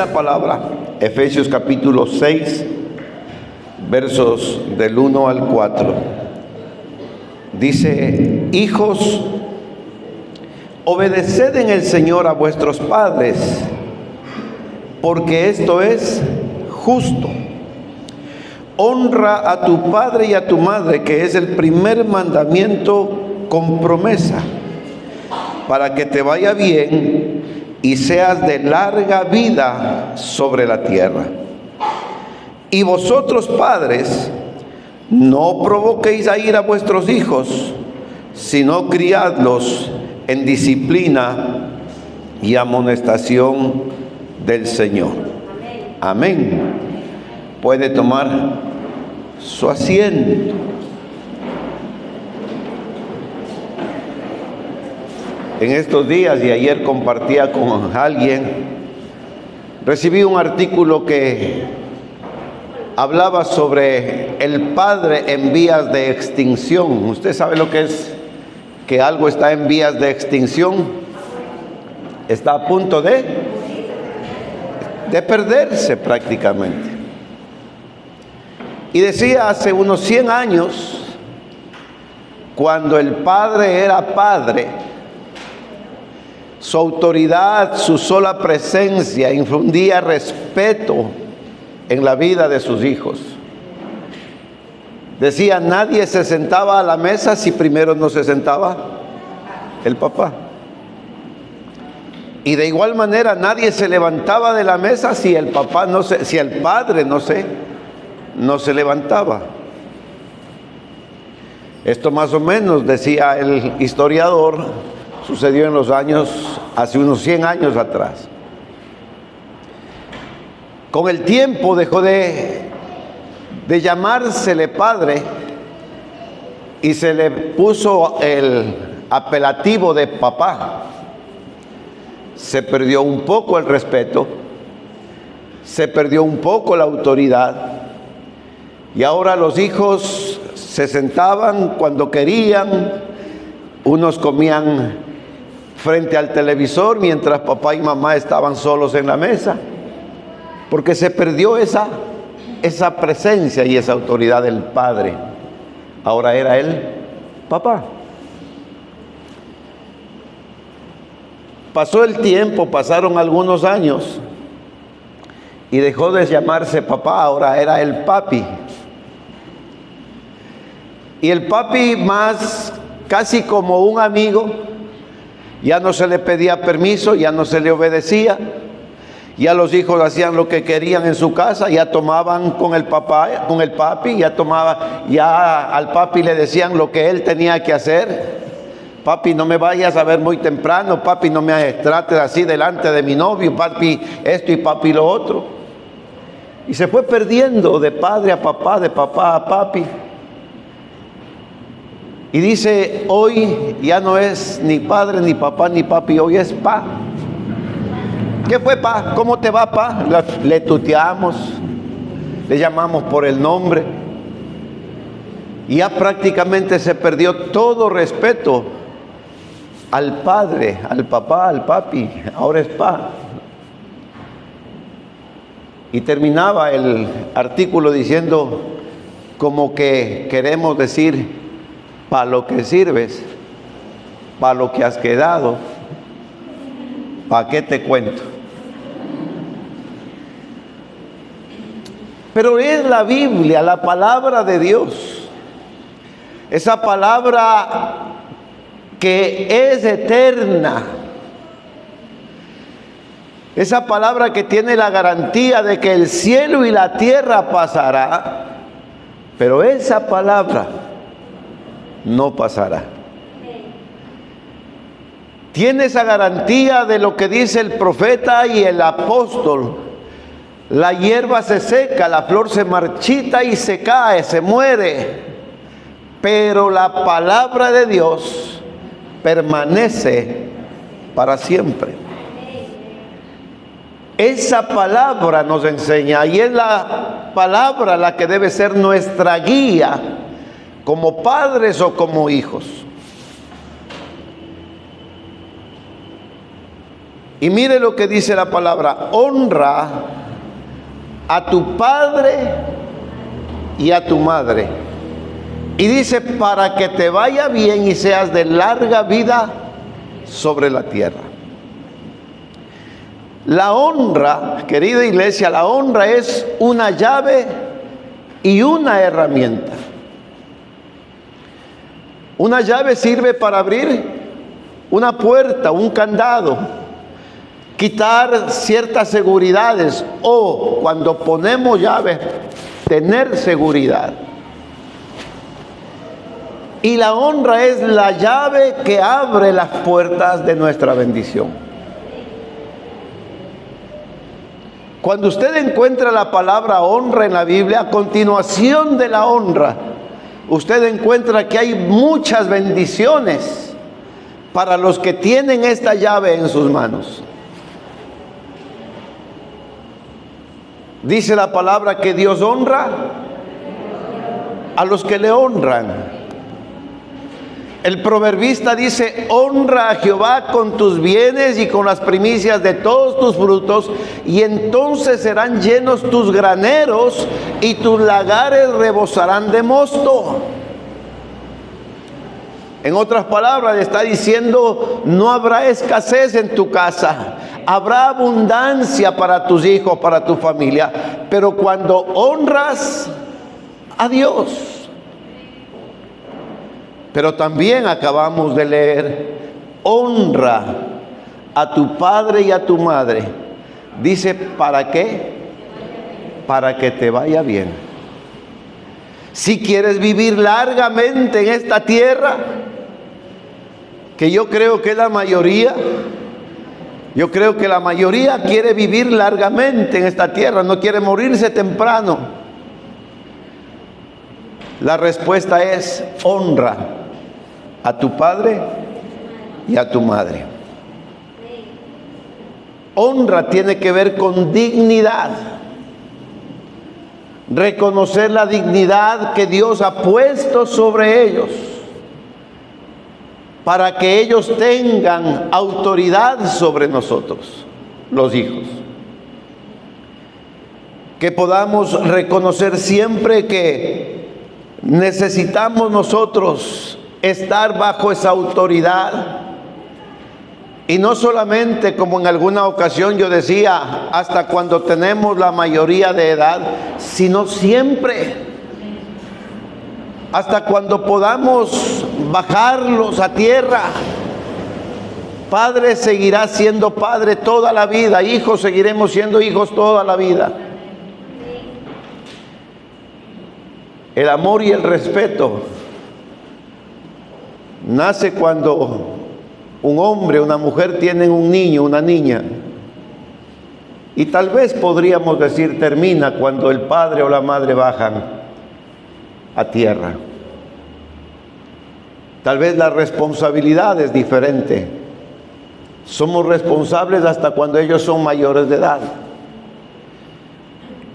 la palabra, Efesios capítulo 6, versos del 1 al 4. Dice: hijos, obedeced en el Señor a vuestros padres, porque esto es justo. Honra a tu padre y a tu madre, que es el primer mandamiento con promesa, para que te vaya bien y seas de larga vida sobre la tierra. Y vosotros, padres, no provoquéis a ira a vuestros hijos, sino criadlos en disciplina y amonestación del Señor. Amén. Puede tomar su asiento. En estos días y ayer compartía con alguien, recibí un artículo que hablaba sobre el padre en vías de extinción. ¿Usted sabe lo que es que algo está en vías de extinción? Está a punto de perderse prácticamente. Y decía, hace unos 100 años, cuando el padre era padre, su autoridad, su sola presencia infundía respeto en la vida de sus hijos. Decía, nadie se sentaba a la mesa si primero no se sentaba el papá. Y de igual manera nadie se levantaba de la mesa si el padre no se levantaba. Esto más o menos, decía el historiador, sucedió en los años, hace unos 100 años atrás. Con el tiempo dejó de llamársele padre y se le puso el apelativo de papá. Se perdió un poco el respeto, se perdió un poco la autoridad, y ahora los hijos se sentaban cuando querían. Unos comían frente al televisor mientras papá y mamá estaban solos en la mesa, porque se perdió esa presencia y esa autoridad del padre. Ahora era él papá. Pasó el tiempo, pasaron algunos años y dejó de llamarse papá, ahora era el papi. Y el papi, más casi como un amigo, ya no se le pedía permiso, ya no se le obedecía, ya los hijos hacían lo que querían en su casa, ya tomaban con el papá, con el papi, ya al papi le decían lo que él tenía que hacer. Papi, no me vayas a ver muy temprano, papi, no me trates así delante de mi novio, papi esto y papi lo otro. Y se fue perdiendo de padre a papá, de papá a papi. Y dice, hoy ya no es ni padre, ni papá, ni papi, hoy es pa. ¿Qué fue, pa? ¿Cómo te va, pa? Le tuteamos, le llamamos por el nombre. Y ya prácticamente se perdió todo respeto al padre, al papá, al papi. Ahora es pa. Y terminaba el artículo diciendo, como que queremos decir, para lo que sirves, para lo que has quedado, ¿para qué te cuento? Pero es la Biblia, la palabra de Dios, esa palabra que es eterna, esa palabra que tiene la garantía de que el cielo y la tierra pasará, pero esa palabra no pasará. Tiene esa garantía de lo que dice el profeta y el apóstol: la hierba se seca, la flor se marchita y se cae, se muere, pero la palabra de Dios permanece para siempre. Esa palabra nos enseña, y es la palabra la que debe ser nuestra guía como padres o como hijos. Y mire lo que dice la palabra: honra a tu padre y a tu madre. Y dice, para que te vaya bien y seas de larga vida sobre la tierra. La honra, querida iglesia, la honra es una llave y una herramienta. Una llave sirve para abrir una puerta, un candado, quitar ciertas seguridades, o cuando ponemos llave, tener seguridad. Y la honra es la llave que abre las puertas de nuestra bendición. Cuando usted encuentra la palabra honra en la Biblia, a continuación de la honra, usted encuentra que hay muchas bendiciones para los que tienen esta llave en sus manos. Dice la palabra que Dios honra a los que le honran. El proverbista dice: honra a Jehová con tus bienes y con las primicias de todos tus frutos, y entonces serán llenos tus graneros y tus lagares rebosarán de mosto. En otras palabras, le está diciendo: no habrá escasez en tu casa, habrá abundancia para tus hijos, para tu familia, pero cuando honras a Dios. Pero también acabamos de leer: honra a tu padre y a tu madre. Dice, ¿para qué? Para que te vaya bien. Si quieres vivir largamente en esta tierra, que yo creo que la mayoría quiere vivir largamente en esta tierra, no quiere morirse temprano. La respuesta es: honra a tu padre y a tu madre. Honra tiene que ver con dignidad. Reconocer la dignidad que Dios ha puesto sobre ellos, para que ellos tengan autoridad sobre nosotros, los hijos. Que podamos reconocer siempre que necesitamos nosotros estar bajo esa autoridad. Y no solamente, como en alguna ocasión yo decía, hasta cuando tenemos la mayoría de edad, sino siempre, hasta cuando podamos bajarlos a tierra. Padre seguirá siendo padre toda la vida, hijos seguiremos siendo hijos toda la vida. El amor y el respeto nace cuando un hombre o una mujer tienen un niño, una niña. Y tal vez podríamos decir termina cuando el padre o la madre bajan a tierra. Tal vez la responsabilidad es diferente. Somos responsables hasta cuando ellos son mayores de edad.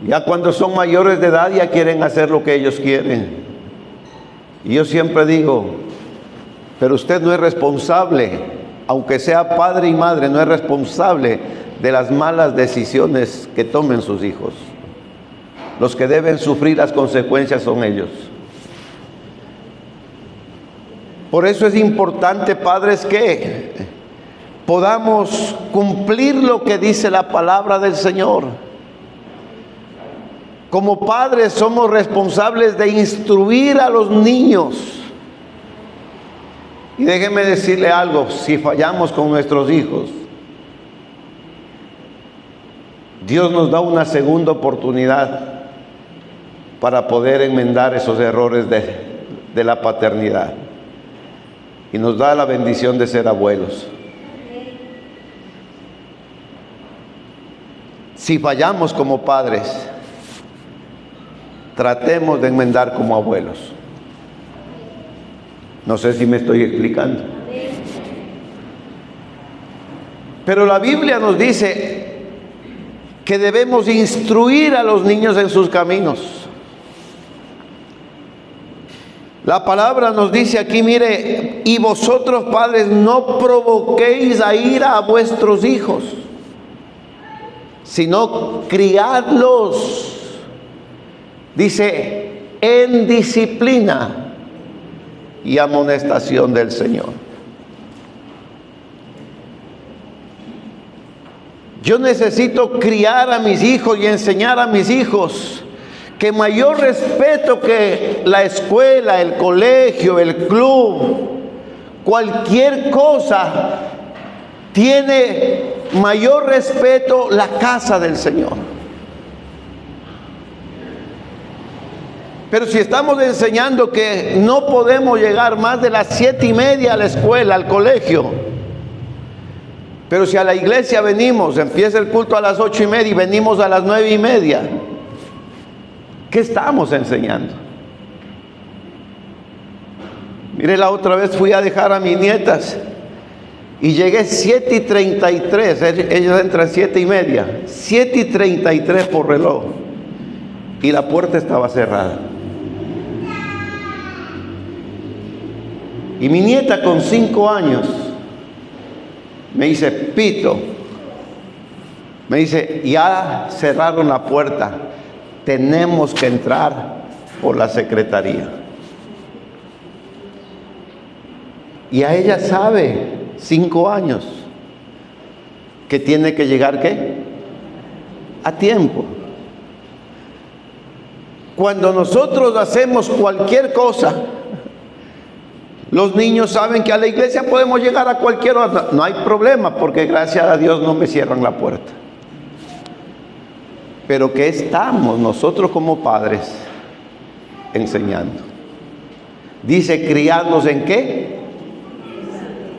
Ya cuando son mayores de edad ya quieren hacer lo que ellos quieren. Y yo siempre digo, pero usted no es responsable, aunque sea padre y madre, no es responsable de las malas decisiones que tomen sus hijos. Los que deben sufrir las consecuencias son ellos. Por eso es importante, padres, que podamos cumplir lo que dice la palabra del Señor. Como padres somos responsables de instruir a los niños. Y déjeme decirle algo: si fallamos con nuestros hijos, Dios nos da una segunda oportunidad para poder enmendar esos errores de la paternidad. Y nos da la bendición de ser abuelos. Si fallamos como padres, tratemos de enmendar como abuelos. No sé si me estoy explicando. Pero la Biblia nos dice que debemos instruir a los niños en sus caminos. La palabra nos dice aquí, mire, y vosotros padres no provoquéis a ira a vuestros hijos, sino criadlos, dice, en disciplina y amonestación del Señor. Yo necesito criar a mis hijos y enseñar a mis hijos que mayor respeto que la escuela, el colegio, el club, cualquier cosa, tiene mayor respeto la casa del Señor. Pero si estamos enseñando que no podemos llegar más de las 7:30 a la escuela, al colegio, pero si a la iglesia venimos, empieza el culto a las 8:30 y venimos a las 9:30, ¿qué estamos enseñando? Mire, la otra vez fui a dejar a mis nietas y llegué 7:33, ellas entran 7:30, 7:33 por reloj, y la puerta estaba cerrada. Y mi nieta con 5 años me dice, Pito, me dice, ya cerraron la puerta, tenemos que entrar por la secretaría. Y a ella sabe, 5 años, que tiene que llegar, ¿qué? A tiempo. Cuando nosotros hacemos cualquier cosa, los niños saben que a la iglesia podemos llegar a cualquier hora, no hay problema, porque gracias a Dios no me cierran la puerta. Pero ¿qué estamos nosotros como padres enseñando? Dice, criarnos ¿en qué?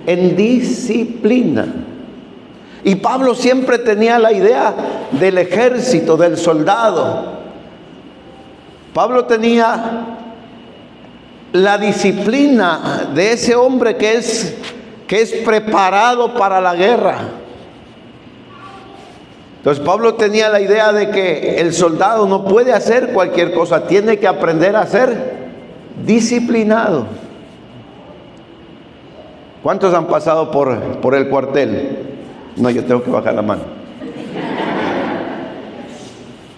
En disciplina. Y Pablo siempre tenía la idea del ejército, del soldado. Pablo tenía la disciplina de ese hombre que es preparado para la guerra. Entonces Pablo tenía la idea de que el soldado no puede hacer cualquier cosa, tiene que aprender a ser disciplinado. ¿Cuántos han pasado por el cuartel? No, yo tengo que bajar la mano.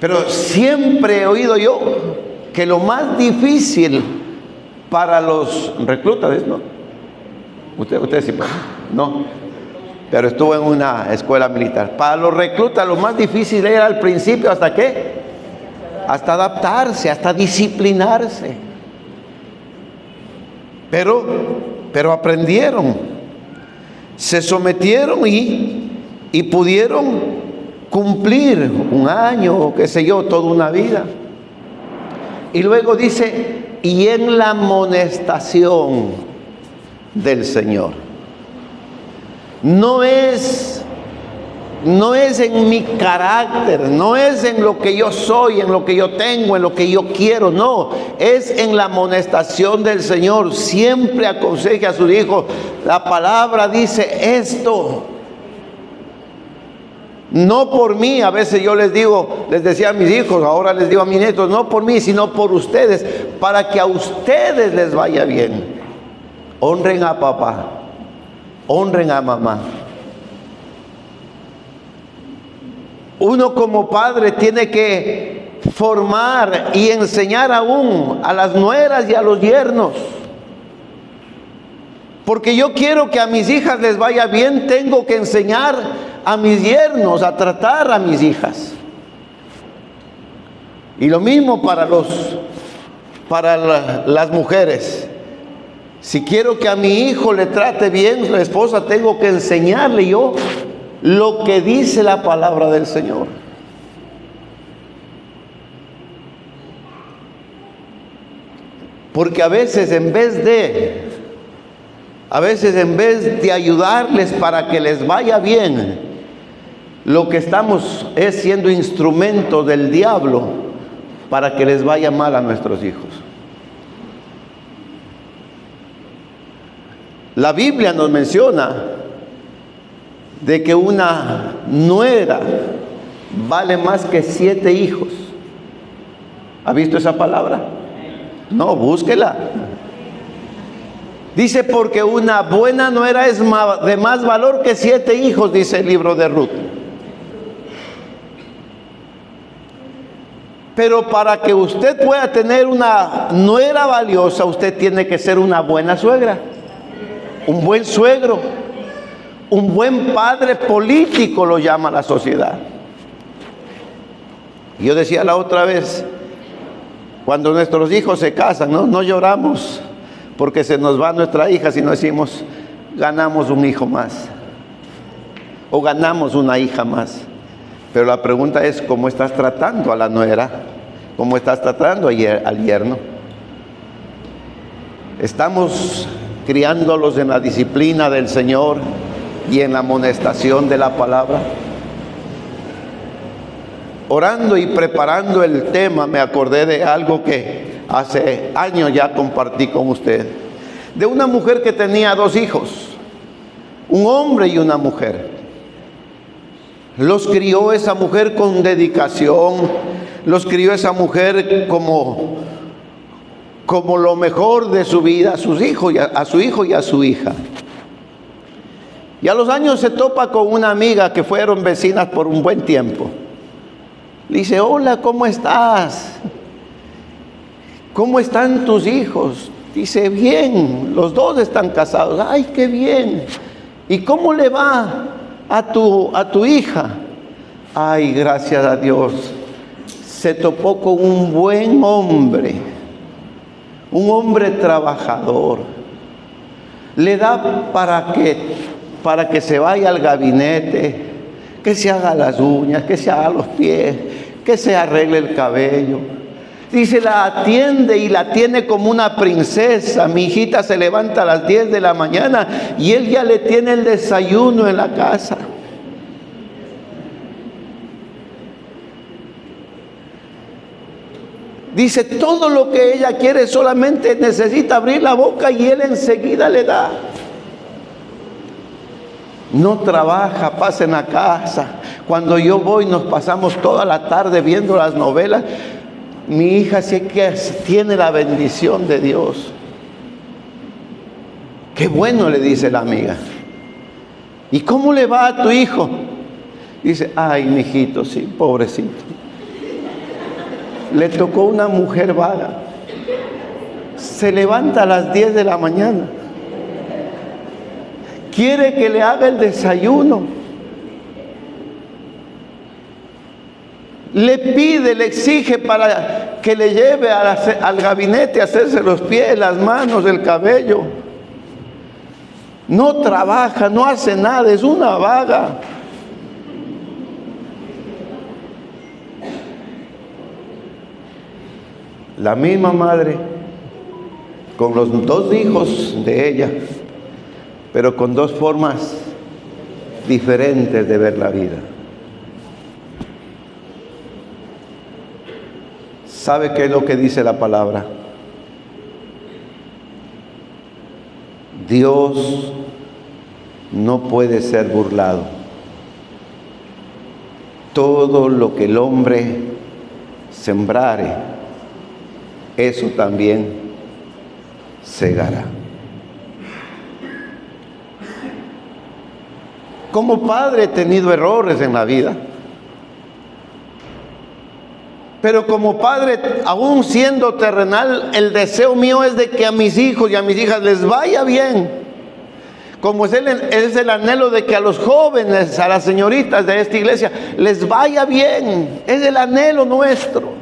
Pero siempre he oído yo que lo más difícil para los reclutas, ¿no? Usted sí, no, pero estuvo en una escuela militar. Para los reclutas lo más difícil era al principio, ¿hasta qué? Hasta adaptarse, hasta disciplinarse. Pero aprendieron, se sometieron y pudieron cumplir 1 año, o qué sé yo, toda una vida. Y luego dice, y en la amonestación del Señor. No es en mi carácter, no es en lo que yo soy, en lo que yo tengo, en lo que yo quiero, no, es en la amonestación del Señor. Siempre aconseje a sus hijos. La palabra dice esto. No por mí, a veces yo les decía a mis hijos, ahora les digo a mis nietos, no por mí, sino por ustedes, para que a ustedes les vaya bien. Honren a papá, honren a mamá. Uno como padre tiene que formar y enseñar aún a las nueras y a los yernos. Porque yo quiero que a mis hijas les vaya bien, tengo que enseñar a mis yernos a tratar a mis hijas. Y lo mismo para las mujeres. Si quiero que a mi hijo le trate bien la esposa, tengo que enseñarle yo lo que dice la palabra del Señor. Porque a veces en vez de ayudarles para que les vaya bien, lo que estamos es siendo instrumento del diablo para que les vaya mal a nuestros hijos. La Biblia nos menciona de que una nuera vale más que 7 hijos. ¿Ha visto esa palabra? No, búsquela. Dice, porque una buena nuera es de más valor que 7 hijos, dice el libro de Ruth. Pero para que usted pueda tener una nuera valiosa, usted tiene que ser una buena suegra, un buen suegro, un buen padre político, lo llama la sociedad. Yo decía la otra vez, cuando nuestros hijos se casan, no lloramos porque se nos va nuestra hija, sino decimos, ganamos un hijo más o ganamos una hija más. Pero la pregunta es, ¿cómo estás tratando a la nuera? ¿Cómo estás tratando al yerno? ¿Estamos criándolos en la disciplina del Señor y en la amonestación de la palabra? Orando y preparando el tema, me acordé de algo que hace años ya compartí con usted. De una mujer que tenía 2 hijos, un hombre y una mujer. Los crió esa mujer con dedicación, los crió esa mujer como lo mejor de su vida, a sus hijos, a su hijo y a su hija. Y a los años se topa con una amiga que fueron vecinas por un buen tiempo. Le dice, hola, ¿cómo estás? ¿Cómo están tus hijos? Dice, bien, los 2 están casados. Ay, qué bien. ¿Y cómo le va a tu hija? Ay, gracias a Dios. Se topó con un buen hombre, un hombre trabajador. Le da para que se vaya al gabinete, que se haga las uñas, que se haga los pies, que se arregle el cabello. Dice, la atiende y la tiene como una princesa. Mi hijita se levanta a las 10 de la mañana y él ya le tiene el desayuno en la casa. Dice, todo lo que ella quiere, solamente necesita abrir la boca y él enseguida le da. No trabaja, pasa en la casa. Cuando yo voy, nos pasamos toda la tarde viendo las novelas. Mi hija sí que tiene la bendición de Dios. Qué bueno, le dice la amiga. ¿Y cómo le va a tu hijo? Dice, ay, mijito, sí, pobrecito. Le tocó una mujer vaga. Se levanta a las 10 de la mañana. Quiere que le haga el desayuno. Le pide, le exige para que le lleve al gabinete a hacerse los pies, las manos, el cabello. No trabaja, no hace nada, es una vaga. La misma madre, con los 2 hijos de ella, pero con 2 formas diferentes de ver la vida. ¿Sabe qué es lo que dice la palabra? Dios no puede ser burlado. Todo lo que el hombre sembrare, eso también segará. Como padre he tenido errores en la vida, pero como padre, aún siendo terrenal, el deseo mío es de que a mis hijos y a mis hijas les vaya bien, como es el anhelo de que a los jóvenes, a las señoritas de esta iglesia les vaya bien. Es el anhelo nuestro.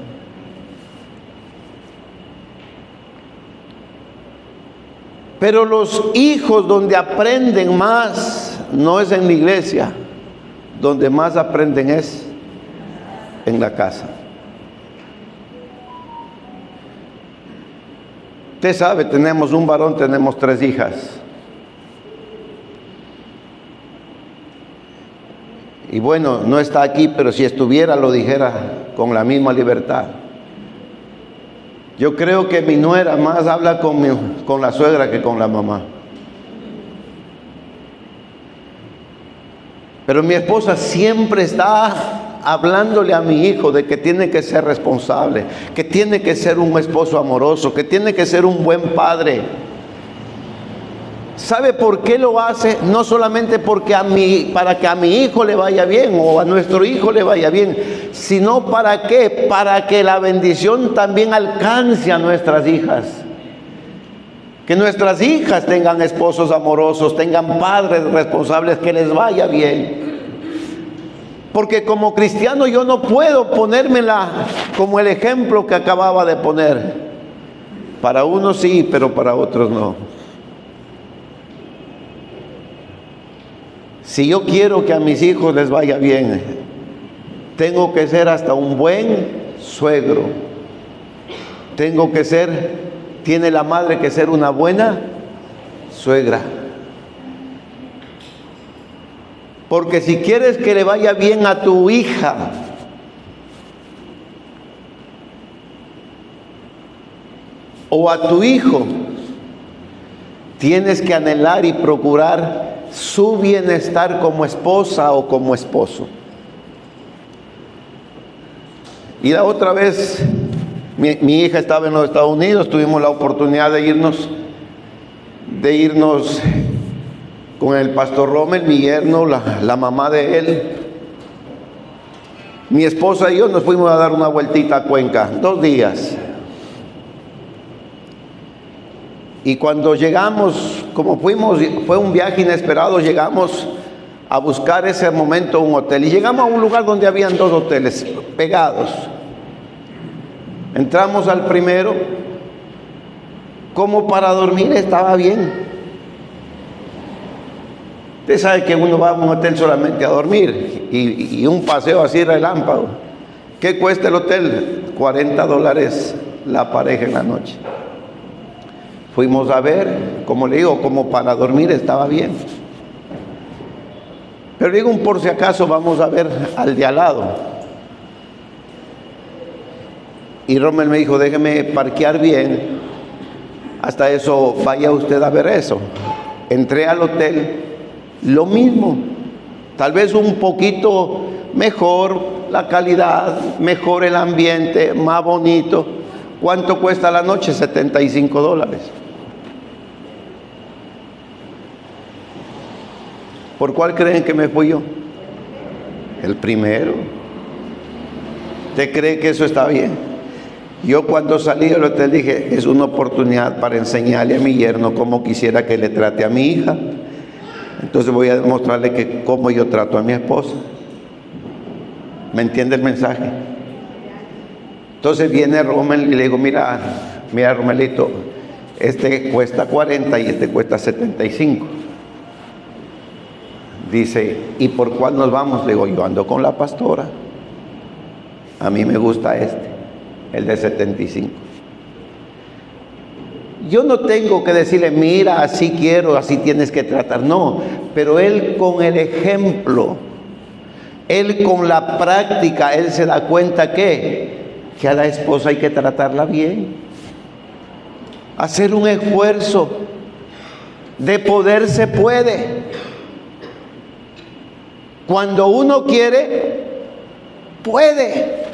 Pero los hijos donde aprenden más no es en la iglesia, donde más aprenden es en la casa. Usted sabe, tenemos un varón, tenemos 3 hijas. Y bueno, no está aquí, pero si estuviera lo dijera con la misma libertad. Yo creo que mi nuera más habla con la suegra que con la mamá. Pero mi esposa siempre está hablándole a mi hijo de que tiene que ser responsable, que tiene que ser un esposo amoroso, que tiene que ser un buen padre. ¿Sabe por qué lo hace? No solamente para que a mi hijo le vaya bien o a nuestro hijo le vaya bien, sino ¿para qué? Para que la bendición también alcance a nuestras hijas. Que nuestras hijas tengan esposos amorosos, tengan padres responsables, que les vaya bien. Porque como cristiano yo no puedo ponérmela como el ejemplo que acababa de poner. Para unos sí, pero para otros no. Si yo quiero que a mis hijos les vaya bien, tengo que ser hasta un buen suegro. Tiene la madre que ser una buena suegra. Porque si quieres que le vaya bien a tu hija, o a tu hijo, tienes que anhelar y procurar su bienestar como esposa o como esposo. Y la otra vez, mi hija estaba en los Estados Unidos, tuvimos la oportunidad de irnos con el pastor Rommel, mi yerno, la mamá de él. Mi esposa y yo nos fuimos a dar una vueltita a Cuenca, 2 días. Y cuando llegamos, como fue un viaje inesperado, llegamos a buscar ese momento un hotel. Y llegamos a un lugar donde habían 2 hoteles pegados. Entramos al primero, como para dormir estaba bien. Usted sabe que uno va a un hotel solamente a dormir y un paseo así relámpago. ¿Qué cuesta el hotel? $40 la pareja en la noche. Fuimos a ver, como le digo, como para dormir estaba bien. Pero digo, por si acaso vamos a ver al de al lado. Y Rommel me dijo, déjeme parquear bien, hasta eso vaya usted a ver eso. Entré al hotel, lo mismo, tal vez un poquito mejor la calidad, mejor el ambiente, más bonito. ¿Cuánto cuesta la noche? $75. ¿Por cuál creen que me fui yo? El primero. ¿Usted cree que eso está bien? Yo cuando salí del hotel dije, es una oportunidad para enseñarle a mi yerno cómo quisiera que le trate a mi hija. Entonces voy a demostrarle cómo yo trato a mi esposa. ¿Me entiende el mensaje? Entonces viene Rommel y le digo, mira Romelito, este cuesta 40 y este cuesta 75. Dice, ¿y por cuál nos vamos? Le digo, yo ando con la pastora. A mí me gusta el de 75. Yo no tengo que decirle, mira, así quiero, así tienes que tratar. No, pero él con el ejemplo, él con la práctica, él se da cuenta que a la esposa hay que tratarla bien. Hacer un esfuerzo. De poder se puede. Cuando uno quiere, puede.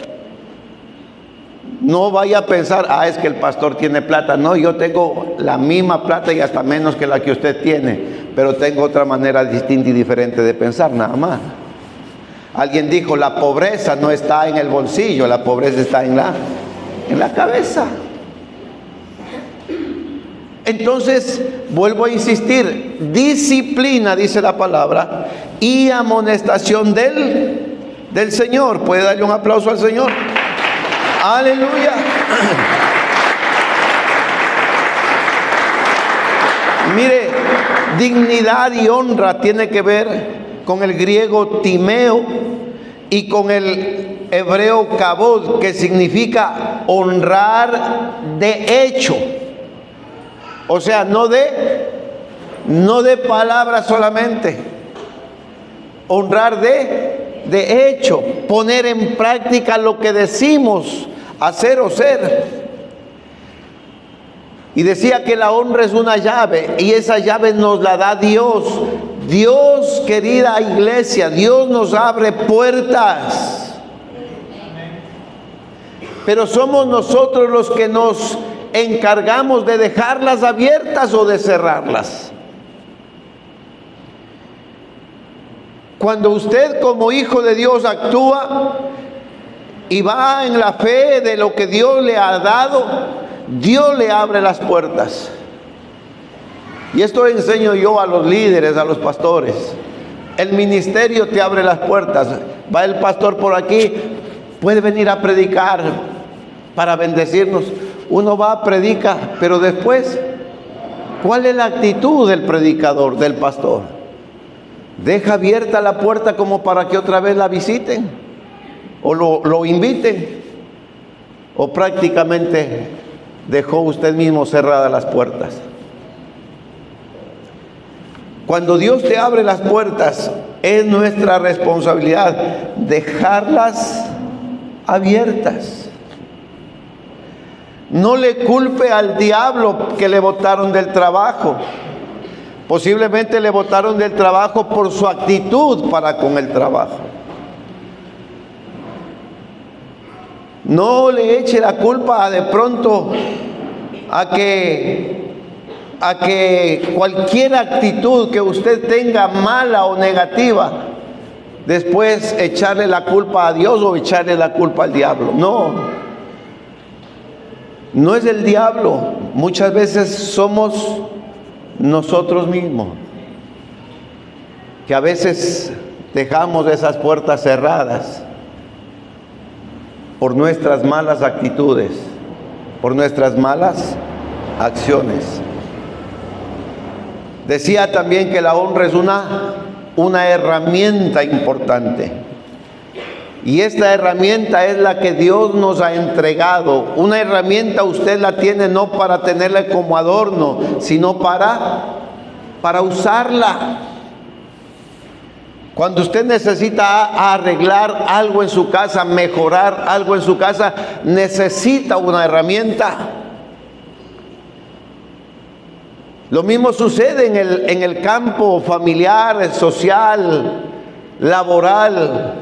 No vaya a pensar, es que el pastor tiene plata. No, yo tengo la misma plata y hasta menos que la que usted tiene, pero tengo otra manera distinta y diferente de pensar, nada más. Alguien dijo, la pobreza no está en el bolsillo, la pobreza está en la cabeza. Entonces, vuelvo a insistir, disciplina, dice la palabra, y amonestación del Señor. ¿Puede darle un aplauso al Señor? Aleluya. Mire, dignidad y honra tiene que ver con el griego timeo y con el hebreo kabod, que significa honrar de hecho. O sea, no de palabras solamente. Honrar de hecho, poner en práctica lo que decimos, hacer o ser. Y decía que la honra es una llave, y esa llave nos la da Dios. Dios, querida iglesia, Dios nos abre puertas. Pero somos nosotros los que nos encargamos de dejarlas abiertas o de cerrarlas. Cuando usted como hijo de Dios actúa y va en la fe de lo que Dios le ha dado, Dios le abre las puertas. Y esto enseño yo a los líderes, a los pastores. El ministerio te abre las puertas. Va el pastor por aquí, puede venir a predicar para bendecirnos. Uno va, predica, pero después, ¿cuál es la actitud del predicador, del pastor? ¿Deja abierta la puerta como para que otra vez la visiten? ¿O lo inviten? ¿O prácticamente dejó usted mismo cerradas las puertas? Cuando Dios te abre las puertas, es nuestra responsabilidad dejarlas abiertas. No le culpe al diablo que le botaron del trabajo. Posiblemente le botaron del trabajo por su actitud para con el trabajo. No le eche la culpa de pronto a que cualquier actitud que usted tenga mala o negativa, después echarle la culpa a Dios o echarle la culpa al diablo. No es el diablo. Muchas veces somos nosotros mismos, que a veces dejamos esas puertas cerradas por nuestras malas actitudes, por nuestras malas acciones. Decía también que la honra es una herramienta importante. Y esta herramienta es la que Dios nos ha entregado. Una herramienta usted la tiene no para tenerla como adorno, sino para usarla. Cuando usted necesita arreglar algo en su casa, mejorar algo en su casa, necesita una herramienta. Lo mismo sucede en el campo familiar, social, laboral.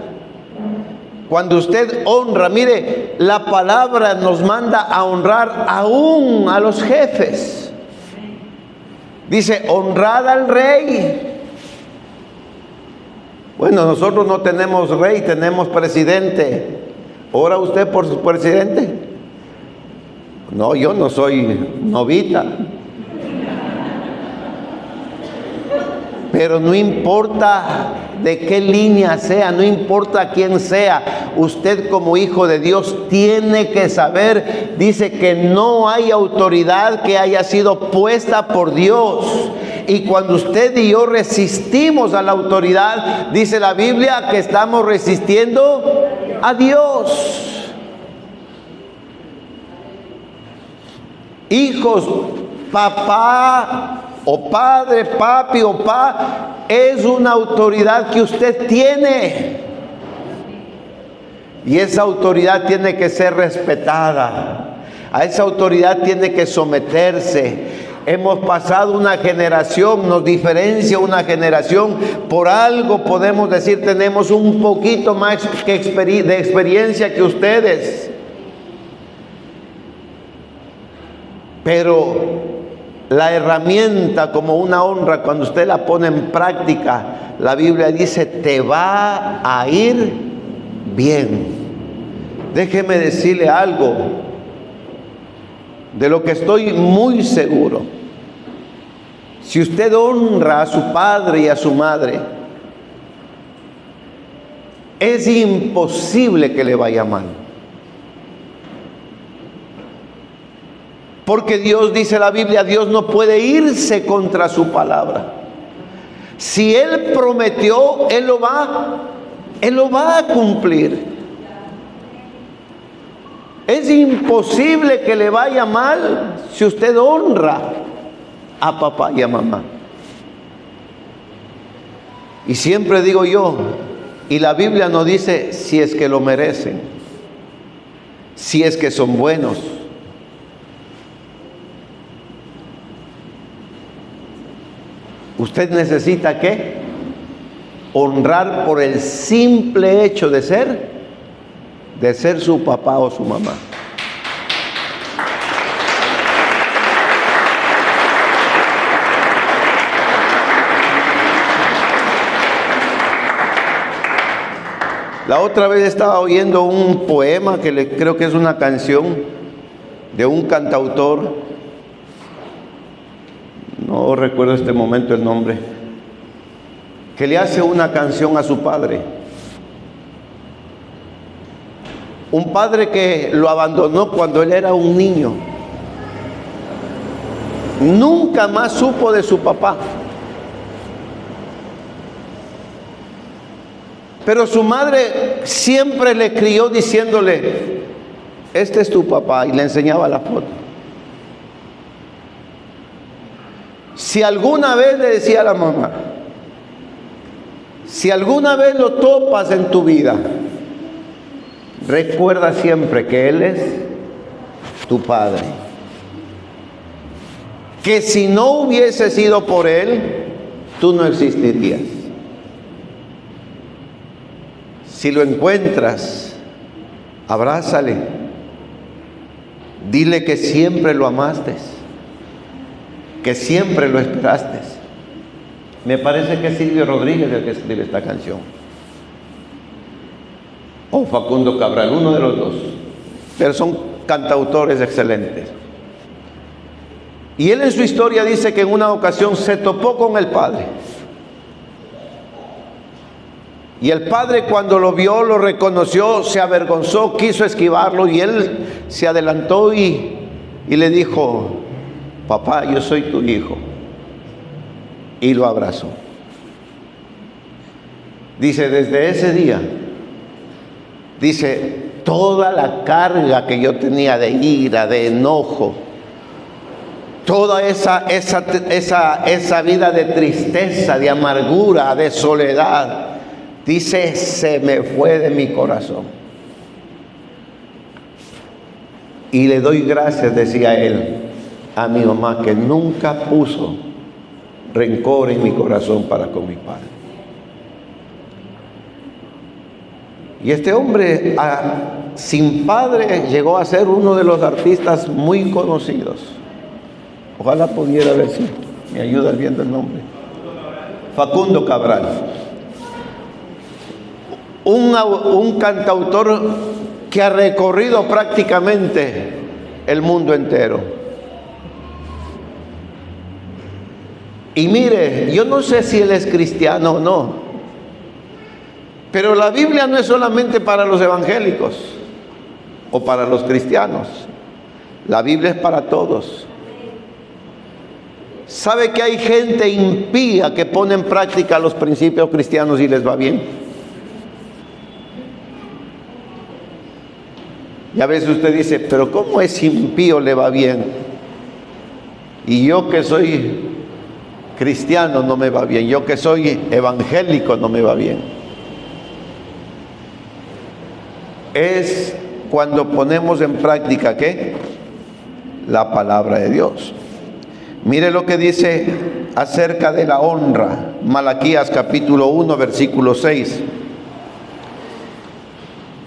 Cuando usted honra, mire, la palabra nos manda a honrar aún a los jefes. Dice, honrad al rey. Bueno, nosotros no tenemos rey, tenemos presidente. ¿Ora usted por su presidente? No, yo no soy novita. Pero no importa de qué línea sea, no importa quién sea, usted como hijo de Dios tiene que saber, dice que no hay autoridad que haya sido puesta por Dios. Y cuando usted y yo resistimos a la autoridad, dice la Biblia que estamos resistiendo a Dios. Hijos, papá o padre, papi o es una autoridad que usted tiene. Y esa autoridad tiene que ser respetada. A esa autoridad tiene que someterse. Hemos pasado una generación, nos diferencia una generación. Por algo podemos decir, tenemos un poquito más de experiencia que ustedes. Pero la herramienta como una honra, cuando usted la pone en práctica, la Biblia dice, te va a ir bien. Déjeme decirle algo de lo que estoy muy seguro. Si usted honra a su padre y a su madre, es imposible que le vaya mal. Porque Dios, dice la Biblia, Dios no puede irse contra su palabra. Si Él prometió, Él lo va a cumplir. Es imposible que le vaya mal si usted honra a papá y a mamá. Y siempre digo yo, y la Biblia nos dice si es que lo merecen, si es que son buenos. Usted necesita ¿qué? Honrar por el simple hecho de ser su papá o su mamá. La otra vez estaba oyendo un poema creo que es una canción de un cantautor, no recuerdo este momento el nombre, que le hace una canción a su padre. Un padre que lo abandonó cuando él era un niño. Nunca más supo de su papá. Pero su madre siempre le crió diciéndole: este es tu papá, y le enseñaba la foto. Si alguna vez, le decía a la mamá, si alguna vez lo topas en tu vida, recuerda siempre que Él es tu padre. Que si no hubiese sido por Él, tú no existirías. Si lo encuentras, abrázale. Dile que siempre lo amaste, que siempre lo esperaste. Me parece que es Silvio Rodríguez el que escribe esta canción, o Facundo Cabral, uno de los dos, pero son cantautores excelentes. Y él en su historia dice que en una ocasión se topó con el padre, y el padre, cuando lo vio, lo reconoció, se avergonzó, quiso esquivarlo, y él se adelantó y le dijo: papá, yo soy tu hijo. Y lo abrazó. Dice, desde ese día, dice, toda la carga que yo tenía de ira, de enojo, toda esa vida de tristeza, de amargura, de soledad, dice, se me fue de mi corazón. Y le doy gracias, decía él, a mi mamá, que nunca puso rencor en mi corazón para con mi padre. Y este hombre, sin padre, llegó a ser uno de los artistas muy conocidos. Ojalá pudiera ver si me ayuda viendo el nombre. Facundo Cabral. Un cantautor que ha recorrido prácticamente el mundo entero. Y mire, yo no sé si él es cristiano o no, pero la Biblia no es solamente para los evangélicos o para los cristianos. La Biblia es para todos. ¿Sabe que hay gente impía que pone en práctica los principios cristianos y les va bien? Y a veces usted dice, pero ¿cómo es impío le va bien? Y yo que soy cristiano no me va bien, yo que soy evangélico no me va bien. Es cuando ponemos en práctica, ¿qué? La palabra de Dios. Mire lo que dice acerca de la honra, Malaquías capítulo 1, versículo 6.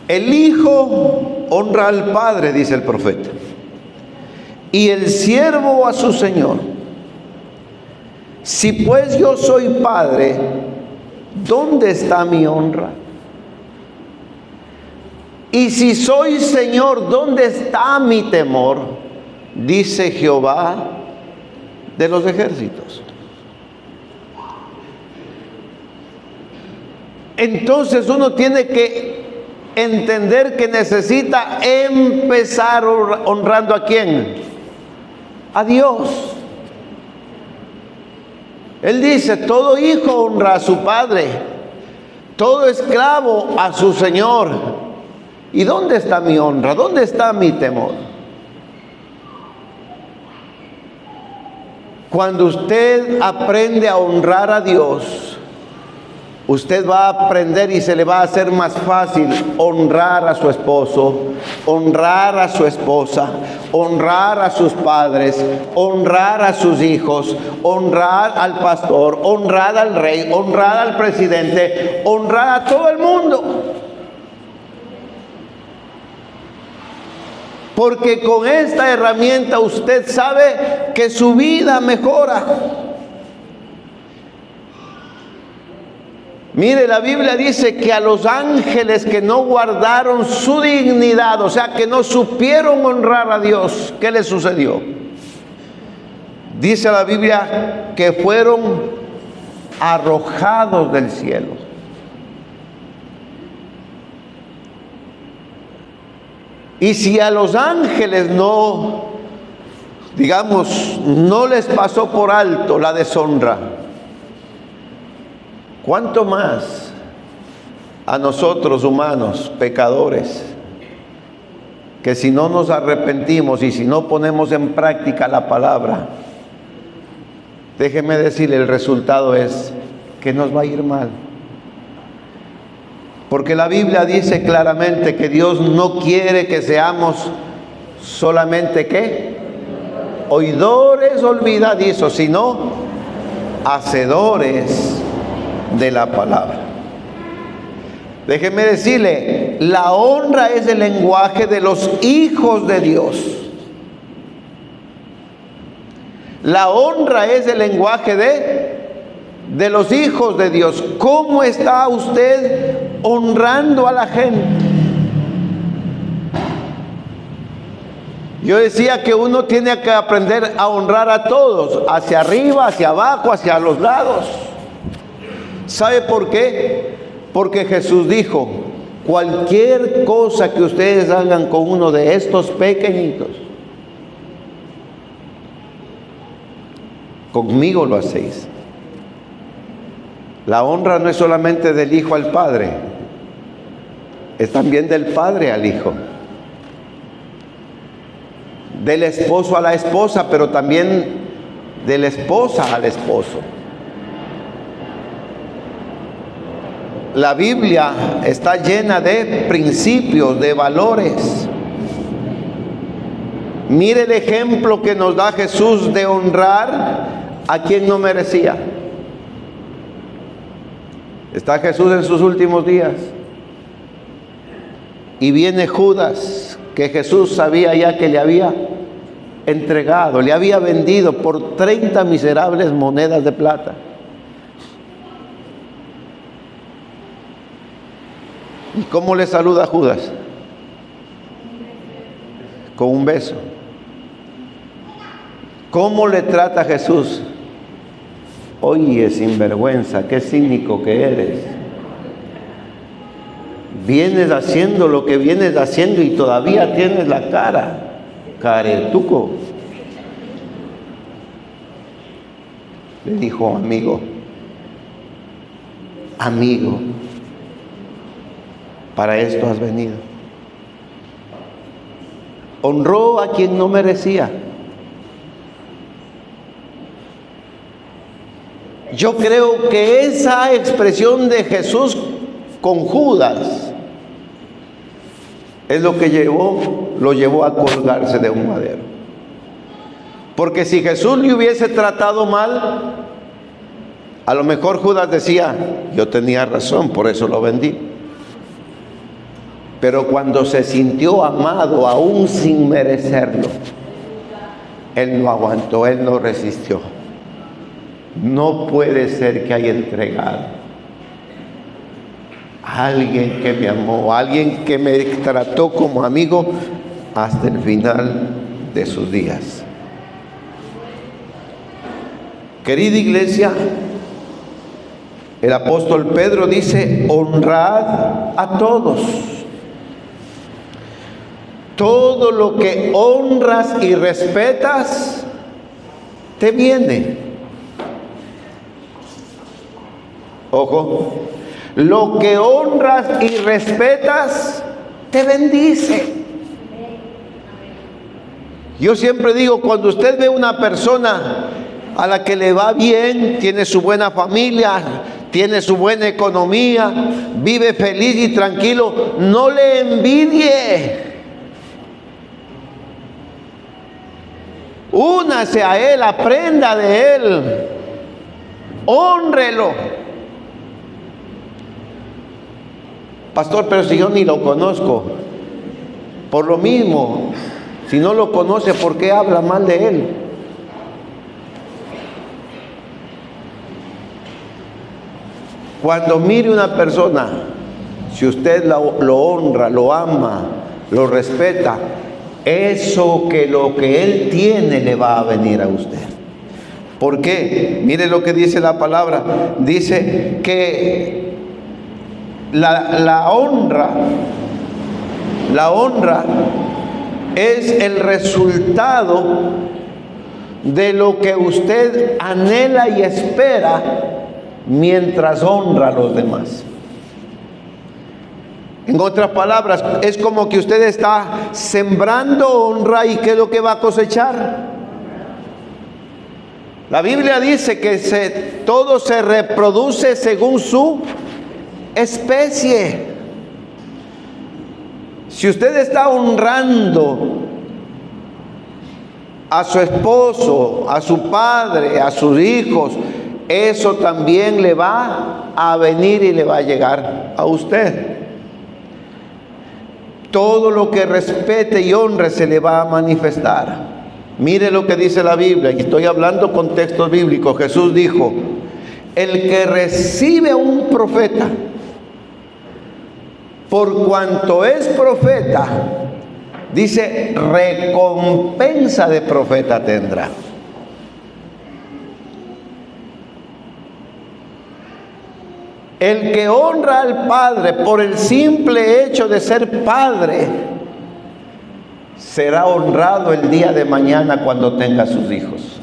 El hijo honra al padre, dice el profeta, y el siervo a su señor. Si pues yo soy padre, ¿dónde está mi honra? Y si soy señor, ¿dónde está mi temor? Dice Jehová de los ejércitos. Entonces uno tiene que entender que necesita empezar honrando ¿a quién? A Dios. Él dice, todo hijo honra a su padre, todo esclavo a su señor. ¿Y dónde está mi honra? ¿Dónde está mi temor? Cuando usted aprende a honrar a Dios, usted va a aprender y se le va a hacer más fácil honrar a su esposo, honrar a su esposa, honrar a sus padres, honrar a sus hijos, honrar al pastor, honrar al rey, honrar al presidente, honrar a todo el mundo. Porque con esta herramienta usted sabe que su vida mejora. Mire, la Biblia dice que a los ángeles que no guardaron su dignidad, o sea, que no supieron honrar a Dios, ¿qué les sucedió? Dice la Biblia que fueron arrojados del cielo. Y si a los ángeles no, digamos, no les pasó por alto la deshonra, ¿cuánto más a nosotros humanos, pecadores, que si no nos arrepentimos y si no ponemos en práctica la palabra, déjeme decirle, el resultado es que nos va a ir mal? Porque la Biblia dice claramente que Dios no quiere que seamos solamente, ¿qué? Oidores olvidadizos, sino hacedores de la palabra. Déjeme decirle, la honra es el lenguaje de los hijos de Dios. La honra es el lenguaje de los hijos de Dios. ¿Cómo está usted honrando a la gente? Yo decía que uno tiene que aprender a honrar a todos, hacia arriba, hacia abajo, hacia los lados. ¿Sabe por qué? Porque Jesús dijo, cualquier cosa que ustedes hagan con uno de estos pequeñitos, conmigo lo hacéis. La honra no es solamente del hijo al padre, es también del padre al hijo, del esposo a la esposa, pero también de la esposa al esposo. La Biblia está llena de principios, de valores. Mire el ejemplo que nos da Jesús de honrar a quien no merecía. Está Jesús en sus últimos días y viene Judas, que Jesús sabía ya que le había entregado, le había vendido por 30 miserables monedas de plata. ¿Y cómo le saluda Judas? Con un beso. ¿Cómo le trata Jesús? Oye, sinvergüenza, qué cínico que eres. Vienes haciendo lo que vienes haciendo y todavía tienes la cara, caretuco. Le dijo, amigo, para esto has venido. Honró a quien no merecía. Yo creo que esa expresión de Jesús con Judas es lo que lo llevó a colgarse de un madero. Porque si Jesús le hubiese tratado mal, a lo mejor Judas decía, yo tenía razón, por eso lo vendí. Pero cuando se sintió amado, aún sin merecerlo, él no aguantó, él no resistió. No puede ser que haya entregado a alguien que me amó, a alguien que me trató como amigo hasta el final de sus días. Querida iglesia, el apóstol Pedro dice, honrad a todos. Todo lo que honras y respetas, te viene. Ojo, lo que honras y respetas, te bendice. Yo siempre digo, cuando usted ve una persona a la que le va bien, tiene su buena familia, tiene su buena economía, vive feliz y tranquilo, no le envidie. Únase a él, aprenda de él, hónrelo. Pastor, pero si yo ni lo conozco, por lo mismo, si no lo conoce, ¿por qué habla mal de él? Cuando mire una persona, si usted lo honra, lo ama, lo respeta, eso que lo que él tiene le va a venir a usted. ¿Por qué? Mire lo que dice la palabra. Dice que la honra es el resultado de lo que usted anhela y espera mientras honra a los demás. En otras palabras, es como que usted está sembrando honra, y ¿qué es lo que va a cosechar? La Biblia dice que todo se reproduce según su especie. Si usted está honrando a su esposo, a su padre, a sus hijos, eso también le va a venir y le va a llegar a usted. Todo lo que respete y honre se le va a manifestar. Mire lo que dice la Biblia, y estoy hablando con textos bíblicos. Jesús dijo: el que recibe a un profeta, por cuanto es profeta, dice, recompensa de profeta tendrá. El que honra al Padre por el simple hecho de ser padre, será honrado el día de mañana cuando tenga sus hijos.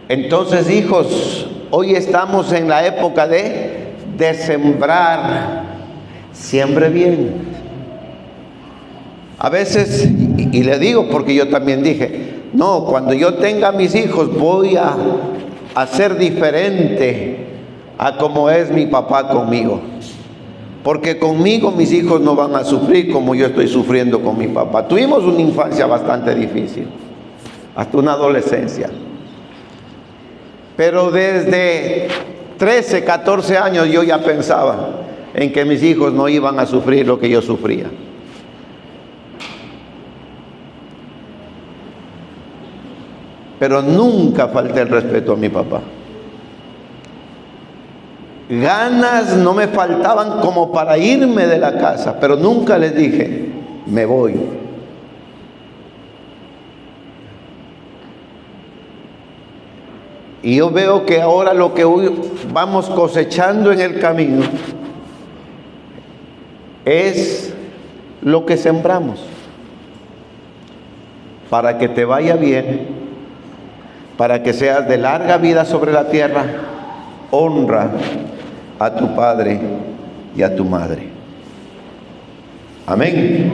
Entonces, hijos, hoy estamos en la época de sembrar. Siembre bien. A veces, y le digo porque yo también dije, no, cuando yo tenga mis hijos voy a ser diferente a como es mi papá conmigo. Porque conmigo mis hijos no van a sufrir como yo estoy sufriendo con mi papá. Tuvimos una infancia bastante difícil, hasta una adolescencia. Pero desde 13, 14 años yo ya pensaba en que mis hijos no iban a sufrir lo que yo sufría. Pero nunca falté el respeto a mi papá. Ganas no me faltaban como para irme de la casa, pero nunca les dije, me voy. Y yo veo que ahora lo que vamos cosechando en el camino es lo que sembramos. Para que te vaya bien, para que seas de larga vida sobre la tierra, honra a tu padre y a tu madre. Amén.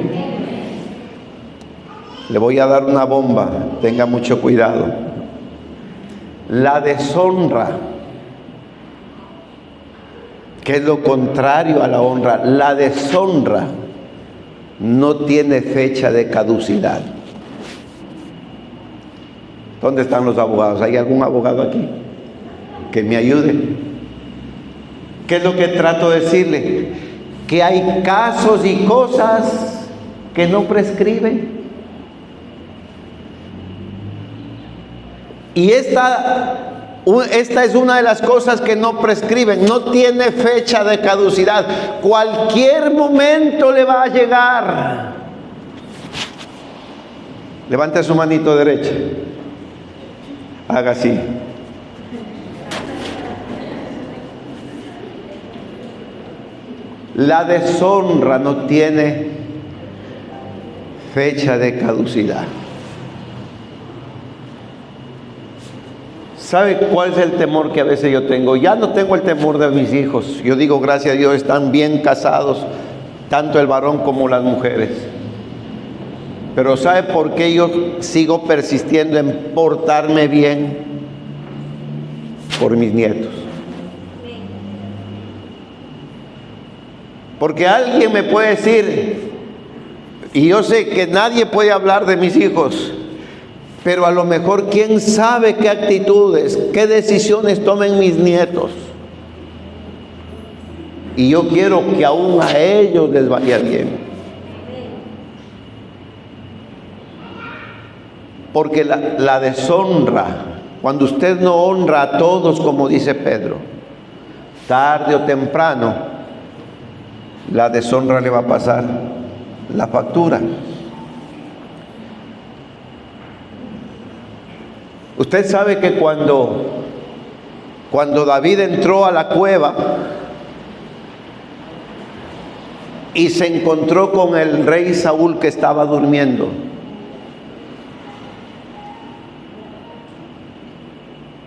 Le voy a dar una bomba, tenga mucho cuidado. La deshonra, que es lo contrario a la honra, la deshonra no tiene fecha de caducidad. ¿Dónde están los abogados? ¿Hay algún abogado aquí que me ayude? ¿Qué es lo que trato de decirle? Que hay casos y cosas que no prescriben. Y esta es una de las cosas que no prescriben, no tiene fecha de caducidad. Cualquier momento le va a llegar. Levante su manito derecha. Haga así. La deshonra no tiene fecha de caducidad. ¿Sabe cuál es el temor que a veces yo tengo? Ya no tengo el temor de mis hijos. Yo digo, gracias a Dios, están bien casados, tanto el varón como las mujeres. Pero ¿sabe por qué yo sigo persistiendo en portarme bien? Por mis nietos. Porque alguien me puede decir, y yo sé que nadie puede hablar de mis hijos, pero a lo mejor quién sabe qué actitudes, qué decisiones tomen mis nietos. Y yo quiero que aún a ellos les vaya bien. Porque la deshonra Cuando usted no honra a todos, como dice Pedro, tarde o temprano, la deshonra le va a pasar la factura. Usted sabe que cuando David entró a la cueva y se encontró con el rey Saúl que estaba durmiendo,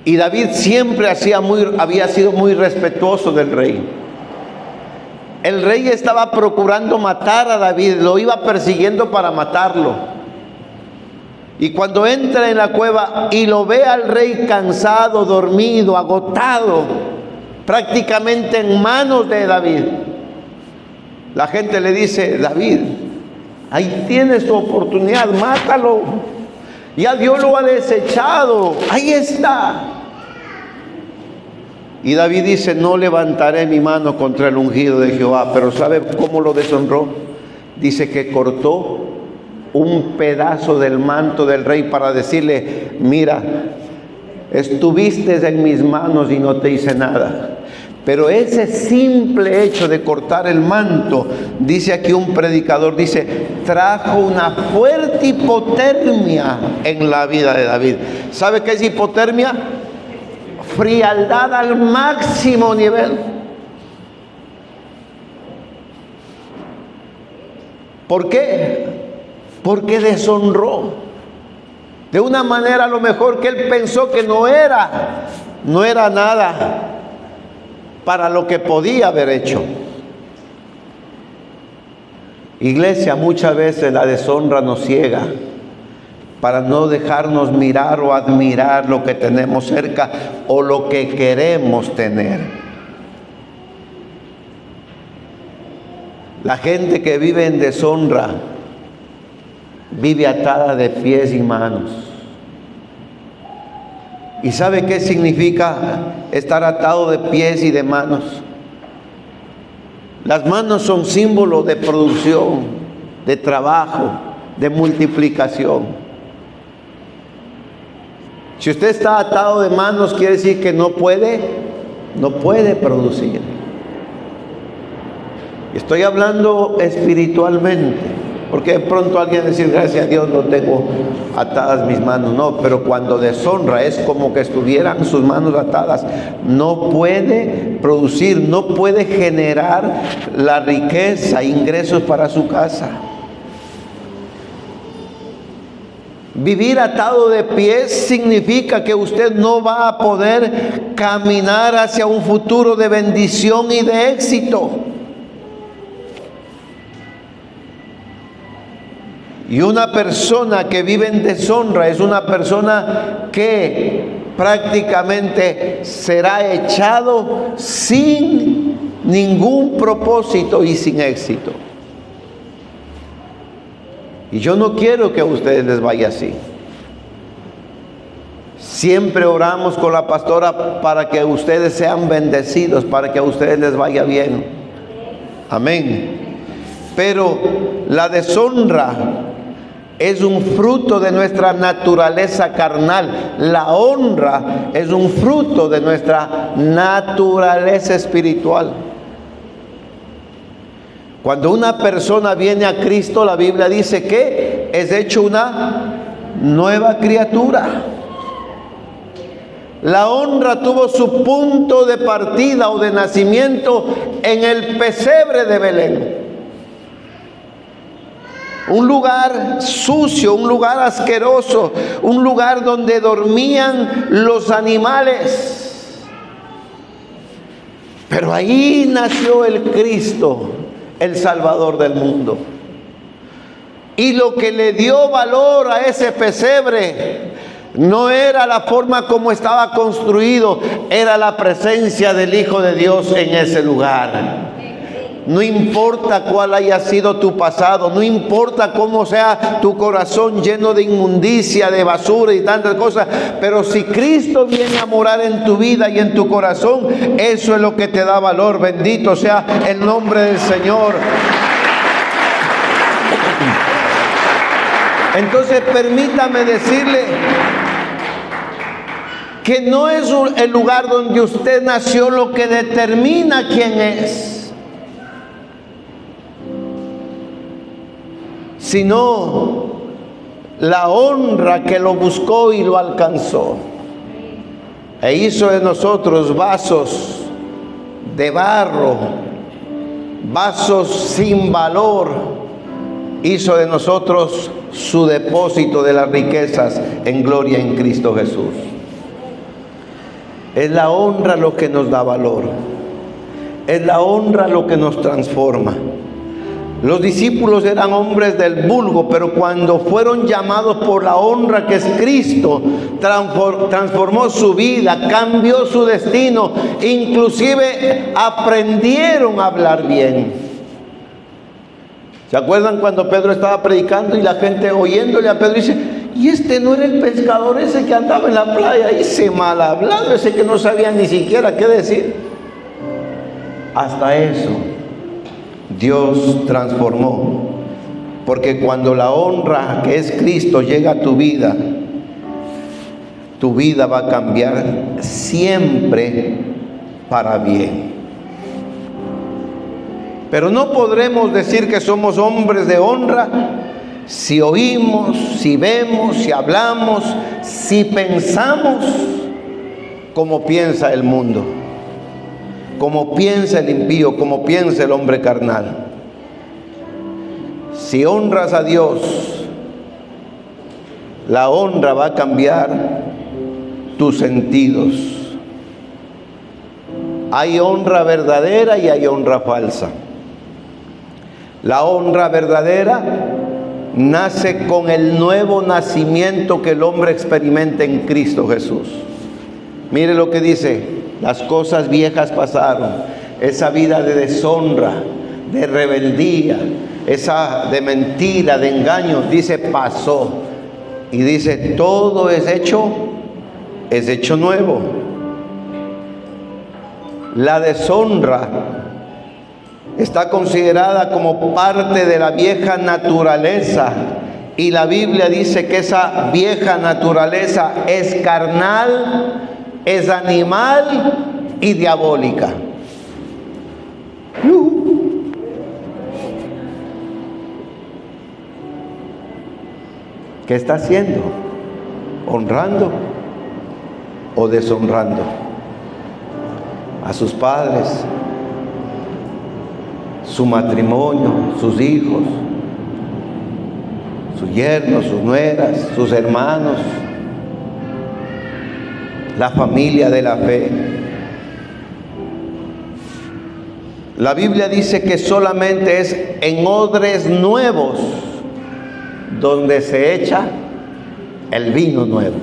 y David siempre había sido muy respetuoso del rey. El rey estaba procurando matar a David, lo iba persiguiendo para matarlo. Y cuando entra en la cueva y lo ve al rey cansado, dormido, agotado, prácticamente en manos de David, la gente le dice: David, ahí tienes tu oportunidad, mátalo. Ya Dios lo ha desechado, ahí está. Y David dice: no levantaré mi mano contra el ungido de Jehová. Pero ¿sabe cómo lo deshonró? Dice que cortó un pedazo del manto del rey para decirle: mira, estuviste en mis manos y no te hice nada. Pero ese simple hecho de cortar el manto, dice aquí un predicador, dice, trajo una fuerte hipotermia en la vida de David. ¿Sabe qué es hipotermia? Frialdad al máximo nivel. ¿Por qué? Porque deshonró de una manera a lo mejor que él pensó que no era nada para lo que podía haber hecho. Iglesia, muchas veces la deshonra nos ciega para no dejarnos mirar o admirar lo que tenemos cerca o lo que queremos tener. La gente que vive en deshonra vive atada de pies y manos. ¿Y sabe qué significa estar atado de pies y de manos? Las manos son símbolo de producción, de trabajo, de multiplicación. Si usted está atado de manos, quiere decir que no puede producir. Estoy hablando espiritualmente, porque de pronto alguien dice: gracias a Dios no tengo atadas mis manos. No, pero cuando deshonra es como que estuvieran sus manos atadas. No puede producir, no puede generar la riqueza, ingresos para su casa. Vivir atado de pies significa que usted no va a poder caminar hacia un futuro de bendición y de éxito. Y una persona que vive en deshonra es una persona que prácticamente será echado sin ningún propósito y sin éxito. Y yo no quiero que a ustedes les vaya así. Siempre oramos con la pastora para que ustedes sean bendecidos, para que a ustedes les vaya bien. Amén. Pero la deshonra es un fruto de nuestra naturaleza carnal. La honra es un fruto de nuestra naturaleza espiritual. Cuando una persona viene a Cristo, la Biblia dice que es hecho una nueva criatura. La honra tuvo su punto de partida o de nacimiento en el pesebre de Belén. Un lugar sucio, un lugar asqueroso, un lugar donde dormían los animales. Pero ahí nació el Cristo, el Salvador del mundo. Y lo que le dio valor a ese pesebre no era la forma como estaba construido, era la presencia del Hijo de Dios en ese lugar. No importa cuál haya sido tu pasado, no importa cómo sea tu corazón lleno de inmundicia, de basura y tantas cosas, pero si Cristo viene a morar en tu vida y en tu corazón, eso es lo que te da valor. Bendito sea el nombre del Señor. Entonces permítame decirle que no es el lugar donde usted nació lo que determina quién es, sino la honra que lo buscó y lo alcanzó, e hizo de nosotros vasos de barro, vasos sin valor. Hizo de nosotros su depósito de las riquezas en gloria en Cristo Jesús. Es la honra lo que nos da valor. Es la honra lo que nos transforma. Los discípulos eran hombres del vulgo, pero cuando fueron llamados por la honra que es Cristo, transformó su vida, cambió su destino, inclusive aprendieron a hablar bien. ¿Se acuerdan cuando Pedro estaba predicando y la gente oyéndole a Pedro dice: ¿y este no era el pescador ese que andaba en la playa? Ese mal hablado, ese que no sabía ni siquiera qué decir. Hasta eso Dios transformó, porque cuando la honra que es Cristo llega a tu vida va a cambiar siempre para bien. Pero no podremos decir que somos hombres de honra si oímos, si vemos, si hablamos, si pensamos como piensa el mundo, como piensa el impío, como piensa el hombre carnal. Si honras a Dios, la honra va a cambiar tus sentidos. Hay honra verdadera y hay honra falsa. La honra verdadera nace con el nuevo nacimiento que el hombre experimenta en Cristo Jesús. Mire lo que dice: las cosas viejas pasaron. Esa vida de deshonra, de rebeldía, esa de mentira, de engaño, dice pasó. Y dice: todo es hecho nuevo. La deshonra está considerada como parte de la vieja naturaleza, y la Biblia dice que esa vieja naturaleza es carnal, es animal y diabólica. ¿Qué está haciendo? ¿Honrando o deshonrando a sus padres, su matrimonio, sus hijos, sus yernos, sus nueras, sus hermanos, la familia de la fe? La Biblia dice que solamente es en odres nuevos donde se echa el vino nuevo.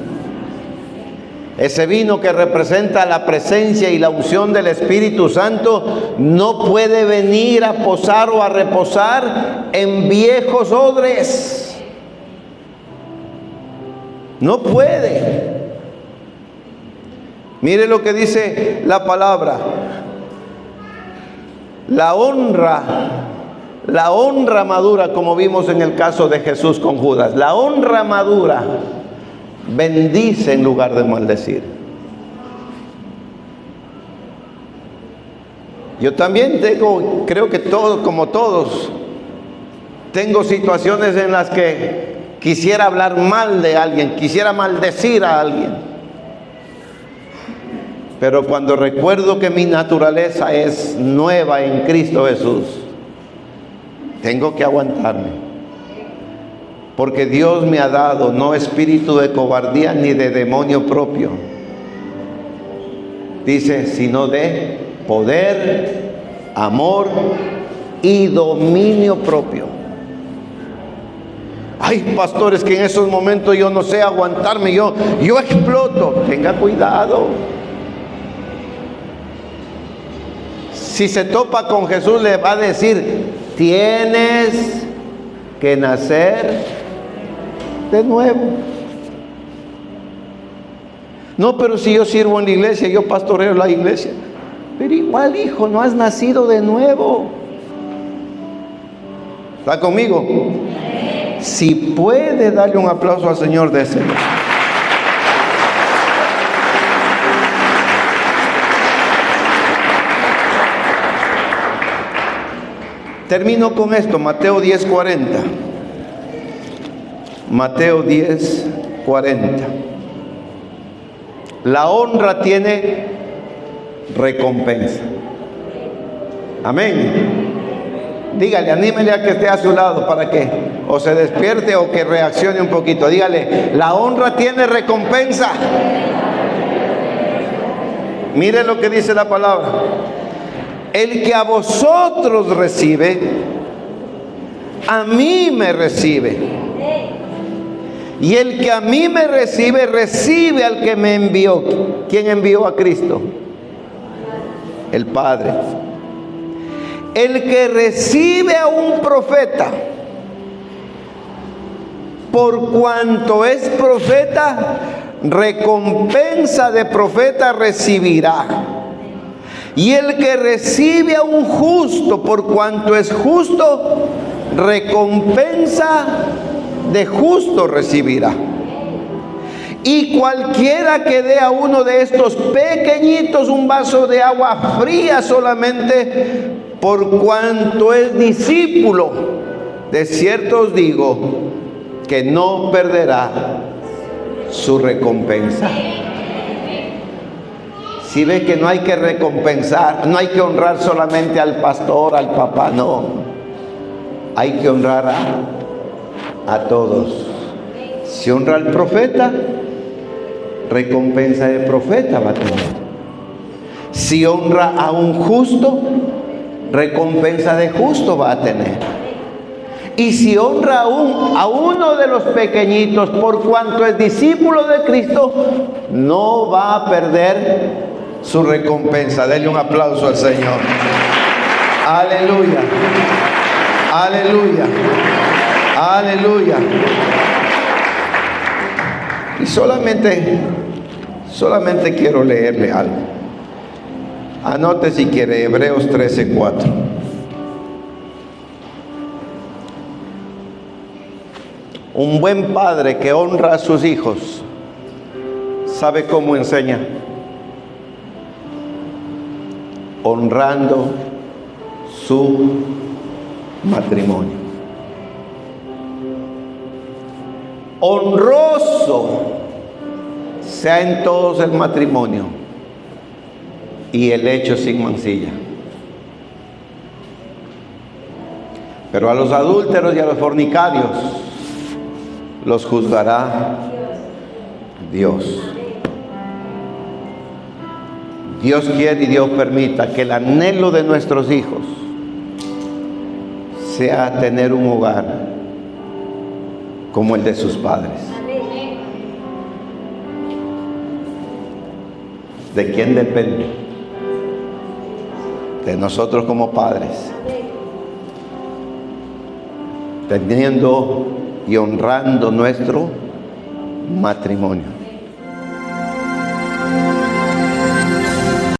Ese vino que representa la presencia y la unción del Espíritu Santo no puede venir a posar o a reposar en viejos odres. No puede. Mire lo que dice la palabra. La honra madura, como vimos en el caso de Jesús con Judas. La honra madura bendice en lugar de maldecir. Yo también creo que todos, como todos, tengo situaciones en las que quisiera hablar mal de alguien, quisiera maldecir a alguien. Pero cuando recuerdo que mi naturaleza es nueva en Cristo Jesús, tengo que aguantarme. Porque Dios me ha dado no espíritu de cobardía ni de demonio propio. Dice, sino de poder, amor y dominio propio. Hay pastores que en esos momentos yo no sé aguantarme, yo exploto. Tenga cuidado. Si se topa con Jesús, le va a decir: tienes que nacer de nuevo. No, pero si yo sirvo en la iglesia, yo pastoreo la iglesia. Pero igual, hijo, no has nacido de nuevo. ¿Está conmigo? Si puede darle un aplauso al Señor, déselo. Termino con esto, Mateo 10:40. Mateo 10:40. La honra tiene recompensa. Amén. Dígale, anímele a que esté a su lado para que o se despierte o que reaccione un poquito. Dígale, la honra tiene recompensa. Mire lo que dice la palabra. El que a vosotros recibe, a mí me recibe. Y el que a mí me recibe, recibe al que me envió. ¿Quién envió a Cristo? El Padre. El que recibe a un profeta, por cuanto es profeta, recompensa de profeta recibirá. Y el que recibe a un justo, por cuanto es justo, recompensa de justo recibirá. Y cualquiera que dé a uno de estos pequeñitos un vaso de agua fría solamente, por cuanto es discípulo, de cierto os digo que no perderá su recompensa. Si ve que no hay que recompensar, no hay que honrar solamente al pastor, al papá, no. Hay que honrar a todos. Si honra al profeta, recompensa de profeta va a tener. Si honra a un justo, recompensa de justo va a tener. Y si honra a uno de los pequeñitos, por cuanto es discípulo de Cristo, no va a perder su recompensa. Denle un aplauso al Señor. Aleluya. Aleluya. Aleluya. Y solamente quiero leerle algo. Anote si quiere, Hebreos 13:4. Un buen padre que honra a sus hijos, ¿sabe cómo enseña? Honrando su matrimonio. Honroso sea en todos el matrimonio y el hecho sin mancilla. Pero a los adúlteros y a los fornicarios los juzgará Dios. Dios quiere y Dios permita que el anhelo de nuestros hijos sea tener un hogar como el de sus padres. ¿De quién depende? De nosotros como padres. Teniendo y honrando nuestro matrimonio.